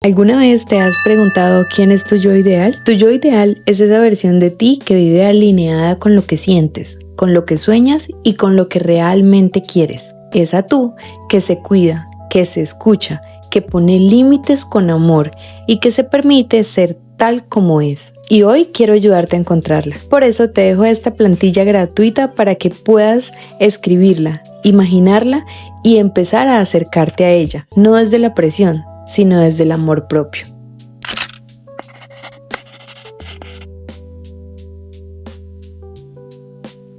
¿Alguna vez te has preguntado quién es tu yo ideal? Tu yo ideal es esa versión de ti que vive alineada con lo que sientes, con lo que sueñas y con lo que realmente quieres. Esa tú que se cuida, que se escucha, que pone límites con amor y que se permite ser tal como es. Y hoy quiero ayudarte a encontrarla. Por eso te dejo esta plantilla gratuita para que puedas escribirla, imaginarla y empezar a acercarte a ella, no desde la presión, sino desde el amor propio.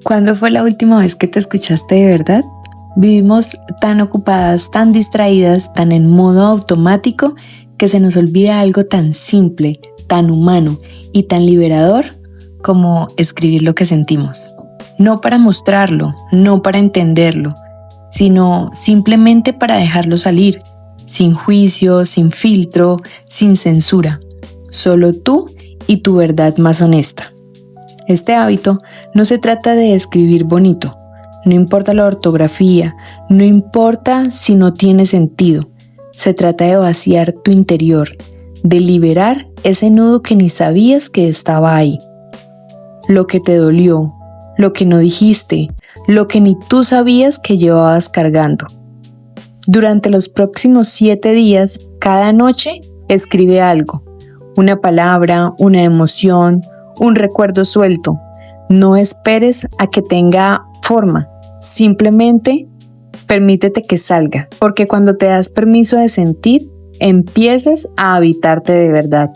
¿Cuándo fue la última vez que te escuchaste de verdad? Vivimos tan ocupadas, tan distraídas, tan en modo automático que se nos olvida algo tan simple, tan humano y tan liberador como escribir lo que sentimos. No para mostrarlo, no para entenderlo, sino simplemente para dejarlo salir, sin juicio, sin filtro, sin censura. Solo tú y tu verdad más honesta. Este hábito no se trata de escribir bonito, no importa la ortografía, no importa si no tiene sentido. Se trata de vaciar tu interior, de liberar ese nudo que ni sabías que estaba ahí. Lo que te dolió, lo que no dijiste, lo que ni tú sabías que llevabas cargando. Durante los próximos 7 días, cada noche, escribe algo. Una palabra, una emoción, un recuerdo suelto. No esperes a que tenga forma. Simplemente permítete que salga. Porque cuando te das permiso de sentir, empiezas a habitarte de verdad.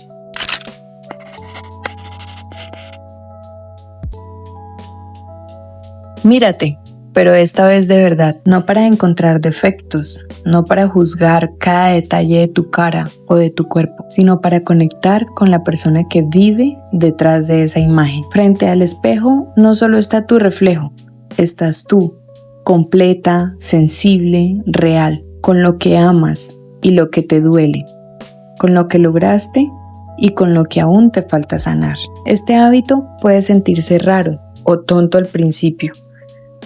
Mírate, pero esta vez de verdad, no para encontrar defectos, no para juzgar cada detalle de tu cara o de tu cuerpo, sino para conectar con la persona que vive detrás de esa imagen. Frente al espejo no solo está tu reflejo, estás tú, completa, sensible, real, con lo que amas y lo que te duele, con lo que lograste y con lo que aún te falta sanar. Este hábito puede sentirse raro o tonto al principio,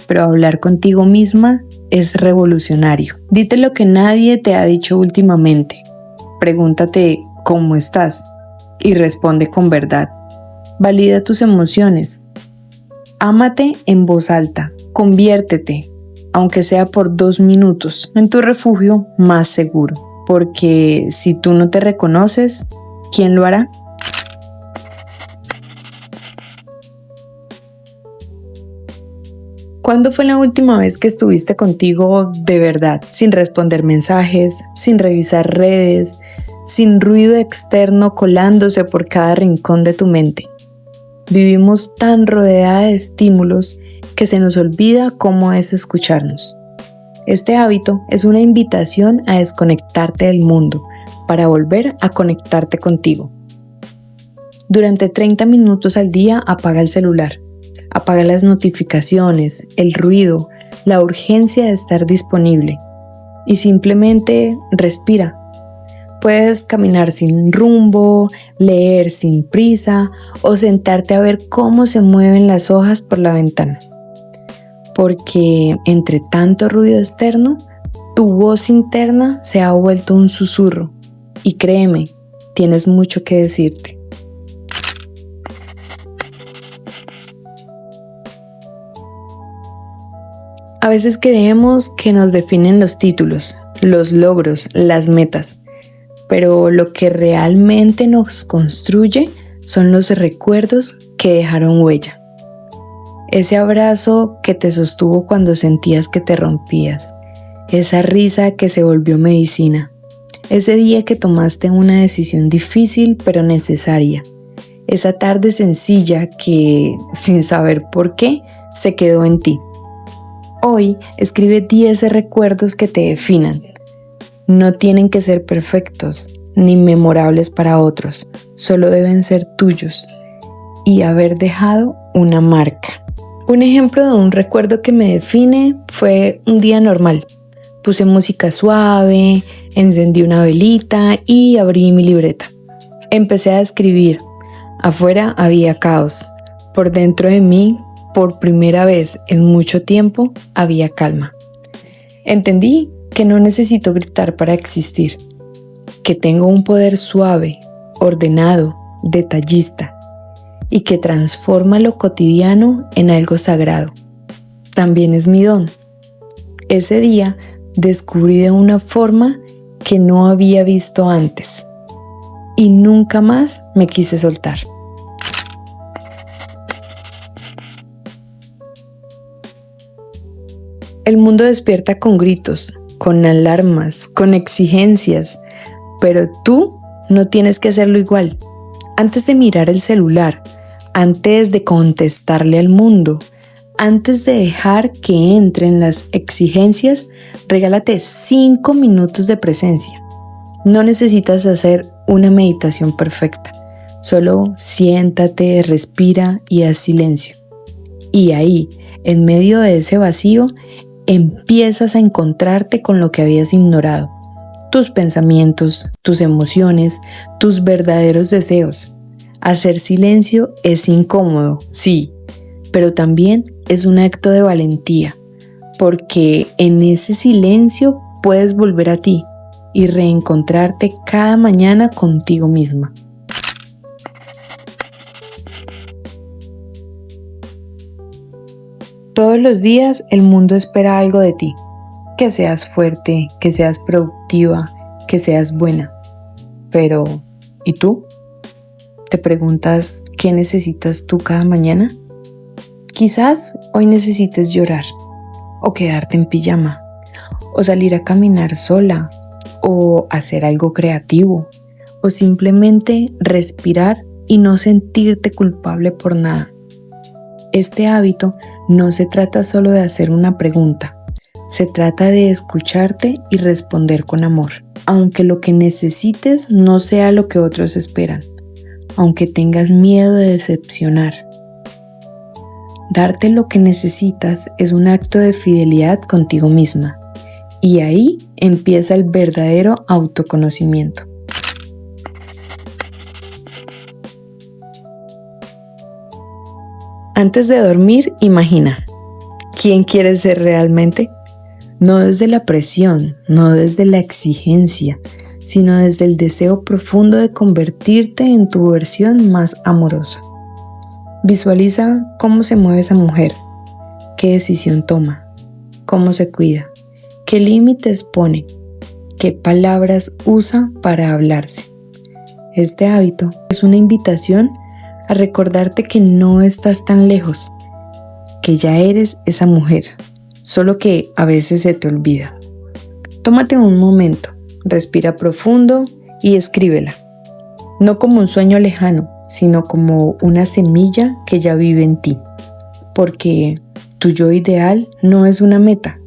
pero hablar contigo misma es revolucionario. Dite lo que nadie te ha dicho últimamente. Pregúntate cómo estás y responde con verdad. Valida tus emociones. Ámate en voz alta. Conviértete, aunque sea por 2 minutos, en tu refugio más seguro. Porque si tú no te reconoces, ¿quién lo hará? ¿Cuándo fue la última vez que estuviste contigo de verdad, sin responder mensajes, sin revisar redes, sin ruido externo colándose por cada rincón de tu mente? Vivimos tan rodeada de estímulos que se nos olvida cómo es escucharnos. Este hábito es una invitación a desconectarte del mundo para volver a conectarte contigo. Durante 30 minutos al día apaga el celular. Apaga las notificaciones, el ruido, la urgencia de estar disponible y simplemente respira. Puedes caminar sin rumbo, leer sin prisa o sentarte a ver cómo se mueven las hojas por la ventana. Porque entre tanto ruido externo, tu voz interna se ha vuelto un susurro y créeme, tienes mucho que decirte. A veces creemos que nos definen los títulos, los logros, las metas, pero lo que realmente nos construye son los recuerdos que dejaron huella. Ese abrazo que te sostuvo cuando sentías que te rompías, esa risa que se volvió medicina, ese día que tomaste una decisión difícil pero necesaria, esa tarde sencilla que, sin saber por qué, se quedó en ti. Hoy escribe 10 recuerdos que te definan. No tienen que ser perfectos ni memorables para otros, solo deben ser tuyos y haber dejado una marca. Un ejemplo de un recuerdo que me define fue un día normal. Puse música suave, encendí una velita y abrí mi libreta. Empecé a escribir. Afuera había caos. Por dentro de mí, por primera vez en mucho tiempo, había calma. Entendí que no necesito gritar para existir, que tengo un poder suave, ordenado, detallista y que transforma lo cotidiano en algo sagrado. También es mi don. Ese día descubrí de una forma que no había visto antes y nunca más me quise soltar. El mundo despierta con gritos, con alarmas, con exigencias, pero tú no tienes que hacerlo igual. Antes de mirar el celular, antes de contestarle al mundo, antes de dejar que entren las exigencias, regálate 5 minutos de presencia. No necesitas hacer una meditación perfecta. Solo siéntate, respira y haz silencio. Y ahí, en medio de ese vacío, empiezas a encontrarte con lo que habías ignorado. Tus pensamientos, tus emociones, tus verdaderos deseos. Hacer silencio es incómodo, sí, pero también es un acto de valentía, porque en ese silencio puedes volver a ti y reencontrarte cada mañana contigo misma. Todos los días el mundo espera algo de ti, que seas fuerte, que seas productiva, que seas buena. Pero, ¿y tú? ¿Te preguntas qué necesitas tú cada mañana? Quizás hoy necesites llorar, o quedarte en pijama, o salir a caminar sola, o hacer algo creativo, o simplemente respirar y no sentirte culpable por nada. Este hábito no se trata solo de hacer una pregunta, se trata de escucharte y responder con amor, aunque lo que necesites no sea lo que otros esperan, aunque tengas miedo de decepcionar. Darte lo que necesitas es un acto de fidelidad contigo misma, y ahí empieza el verdadero autoconocimiento. Antes de dormir, imagina, ¿quién quieres ser realmente? No desde la presión, no desde la exigencia, sino desde el deseo profundo de convertirte en tu versión más amorosa. Visualiza cómo se mueve esa mujer, qué decisión toma, cómo se cuida, qué límites pone, qué palabras usa para hablarse. Este hábito es una invitación a recordarte que no estás tan lejos, que ya eres esa mujer, solo que a veces se te olvida. Tómate un momento, respira profundo y escríbela, no como un sueño lejano, sino como una semilla que ya vive en ti, porque tu yo ideal no es una meta,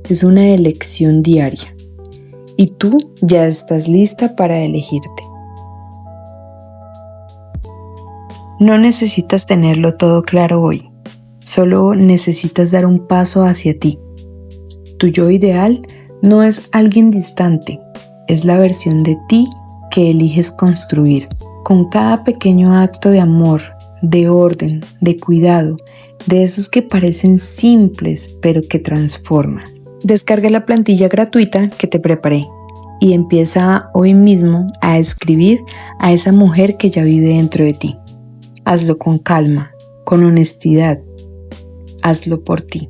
es una elección diaria, y tú ya estás lista para elegirte. No necesitas tenerlo todo claro hoy, solo necesitas dar un paso hacia ti. Tu yo ideal no es alguien distante, es la versión de ti que eliges construir. Con cada pequeño acto de amor, de orden, de cuidado, de esos que parecen simples pero que transformas. Descarga la plantilla gratuita que te preparé y empieza hoy mismo a escribir a esa mujer que ya vive dentro de ti. Hazlo con calma, con honestidad. Hazlo por ti.